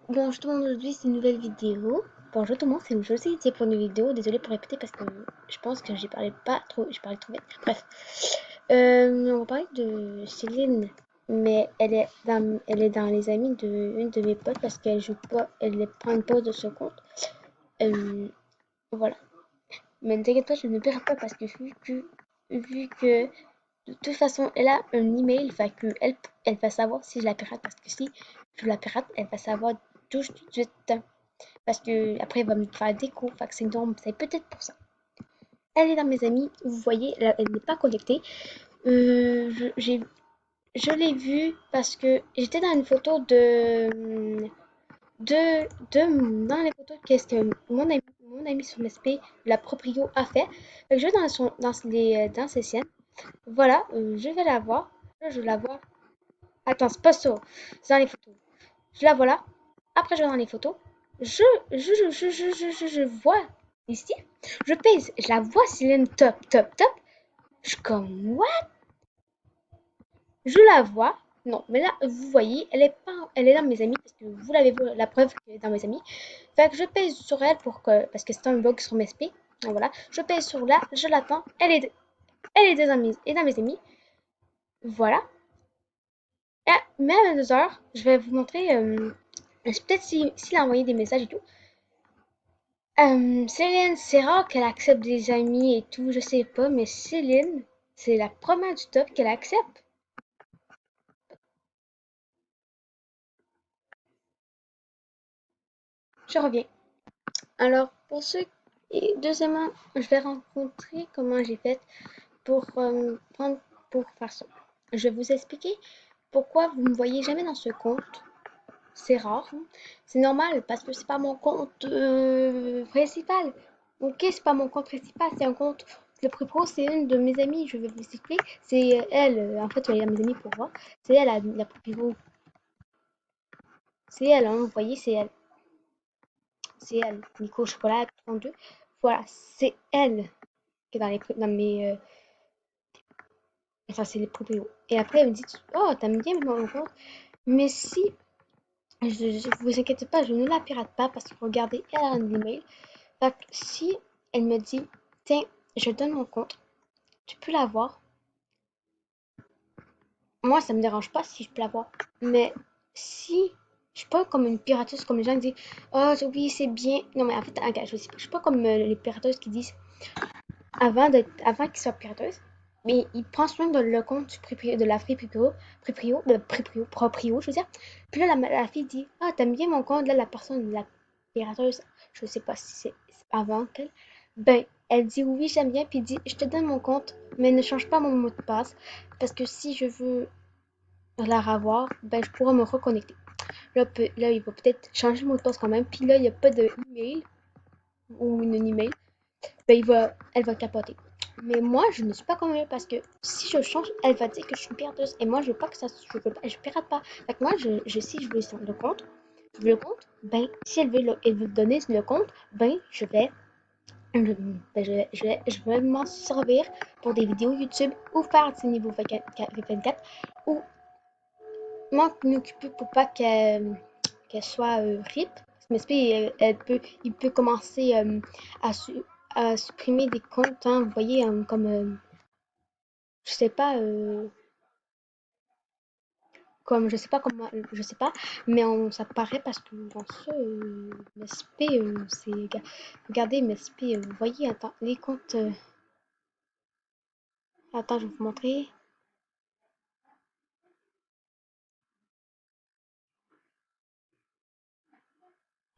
Bonjour tout le monde, aujourd'hui c'est une nouvelle vidéo. Bonjour tout le monde, c'est Josie ici pour une vidéo. Désolée pour répéter parce que je pense que j'ai parlé pas trop, j'ai parlé trop vite. Bref, on va parler de Céline, mais elle est dans les amis de une de mes potes parce qu'elle joue pas, elle prend une pause de ce compte. Euh, voilà. Mais ne t'inquiète pas, je ne perds pas parce que vu que de toute façon elle a un email, fait que elle va savoir si je la pirate parce que si je la pirate, elle va savoir tout de suite. Parce que après, elle va me faire des cours. Fait que c'est peut-être pour ça. Elle est dans mes amis. Vous voyez, elle n'est pas connectée. Euh, je, j'ai- je l'ai vue parce que j'étais dans une photo dans les photos qu'est-ce que mon ami sur MSP, la proprio, a fait. Fait que je vais dans ses siennes. Voilà, je vais la voir. Là, je la vois. Attends, c'est pas ça. C'est dans les photos. Je la vois là. Après, je vais dans les photos. Je vois ici. Je pèse. Je la vois, Céline, top, top, top. Je suis comme, what? Je la vois. Non, mais là, vous voyez, elle est pas, elle est dans mes amis parce que vous l'avez vu, la preuve qu'elle est dans mes amis. Fait que je pèse sur elle parce que c'est un bug sur mes SP. Donc voilà, je pèse sur là, je l'attends. Elle est dans mes amis. Voilà. Ah, mais à 22 heures, je vais vous montrer, peut-être s'il a envoyé des messages et tout. Céline, c'est rare qu'elle accepte des amis et tout, je sais pas, mais Céline, c'est la première du top qu'elle accepte. Je reviens. Alors, et deuxièmement, je vais rencontrer comment j'ai fait pour pour faire ça. Je vais vous expliquer pourquoi vous me voyez jamais dans ce compte. C'est rare, hein. C'est normal parce que c'est pas mon compte principal. Ok, c'est pas mon compte principal, c'est un compte. Le plus pro, c'est une de mes amies, je vais vous expliquer. C'est elle, en fait, elle a mes amis pour voir. C'est elle, la plus pro. C'est elle, hein, vous voyez, c'est elle. C'est elle, Nico Chocolat 32. Voilà, c'est elle qui est dans mes. Enfin, c'est les proprio. Et après, elle me dit, oh, t'aimes bien mon compte. Mais si, vous inquiétez pas, je ne la pirate pas parce que regardez, elle a un email. Fait que si elle me dit, tiens, je te donne mon compte, tu peux l'avoir. Moi, ça me dérange pas si je peux l'avoir. Mais si je suis pas comme une pirateuse, comme les gens qui disent, oh oui, c'est bien. Non, mais en fait, regarde, je suis pas comme les pirateuses qui disent, avant qu'ils soient pirateuses, mais ils prennent soin de le compte de la fille proprio, je veux dire. Puis là, la fille dit, ah, t'aimes bien mon compte, là, la personne, la pirateuse, je sais pas si c'est avant qu'elle, ben, elle dit oui, j'aime bien, puis dit, je te donne mon compte, mais ne change pas mon mot de passe, parce que si je veux la revoir, ben, je pourrais me reconnecter. Là, il va peut-être changer le mot de passe quand même, puis là, il n'y a pas de email, ou une email, ben, elle va capoter. Mais moi, je ne suis pas comme elle parce que si je change, elle va dire que je suis une pirateuse. Et moi, je veux pas que ça, je pirate pas. Fait que moi, si je veux le compte, ben, si elle veut donner le compte, ben, je vais m'en servir pour des vidéos YouTube ou faire du niveau 24 ou m'en occuper pour pas qu'elle soit RIP. Mais il peut commencer à, à supprimer des comptes, hein, vous voyez, comme, je sais pas, je sais pas comment, je sais pas, mais ça paraît parce que dans ce MSP, regardez MSP, vous voyez, attends, les comptes, attends, je vais vous montrer.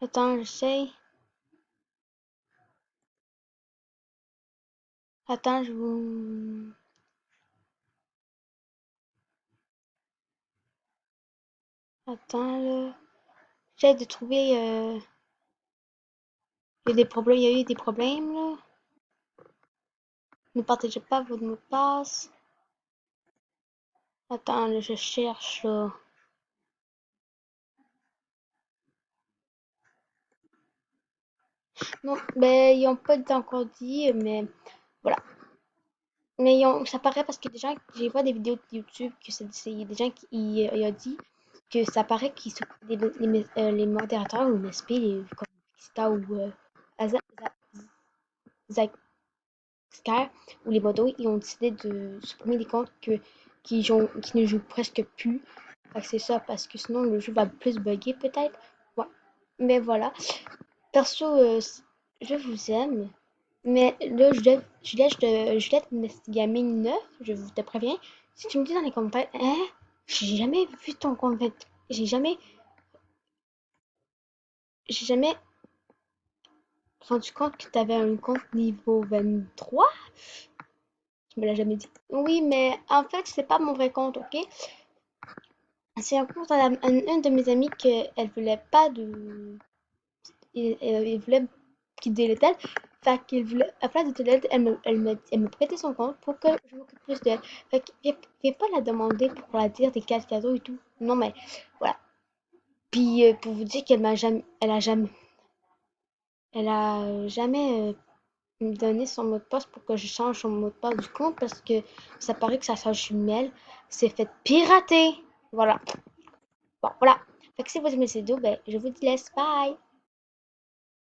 Attends, j'essaye. Attends, je vous, attends, là. J'essaie de trouver, il y a eu des problèmes, là. Ne partagez pas votre mot de passe. Attends, là, je cherche, là. Non, ben, ils n'ont pas encore dit, mais voilà. Mais ça paraît parce que des gens, j'ai vu des vidéos de YouTube que c'est des gens qui y a dit. que ça paraît qu'ils sont les modérateurs ou MSP, comme Vista ou Sky ou les modos, ils ont décidé de supprimer des comptes qui ne jouent presque plus. Fait que c'est ça, parce que sinon le jeu va plus bugger peut-être. Ouais. Mais voilà. Perso, je vous aime. Mais là, Juliette Gaming 9, je vous te préviens. Si tu me dis dans les commentaires, hein, j'ai jamais vu ton compte, j'ai jamais, j'ai jamais rendu compte que tu avais un compte niveau 23. Tu me l'as jamais dit. Oui, mais en fait, c'est pas mon vrai compte, ok? C'est un compte à une de mes amies qu'elle voulait pas de. Elle voulait qu'il délète. Fait qu'elle voulait, à place de délète, elle me prêtait son compte pour que je m'occupe plus d'elle. Fait que viens pas la demander pour la dire des cadeaux et tout. Non, mais voilà. Puis pour vous dire elle a jamais me donné son mot de passe pour que je change son mot de passe du compte parce que ça paraît que sa sœur jumelle s'est fait pirater. Voilà. Bon, voilà. Fait que si vous aimez cette vidéo, ben, je vous laisse. Bye!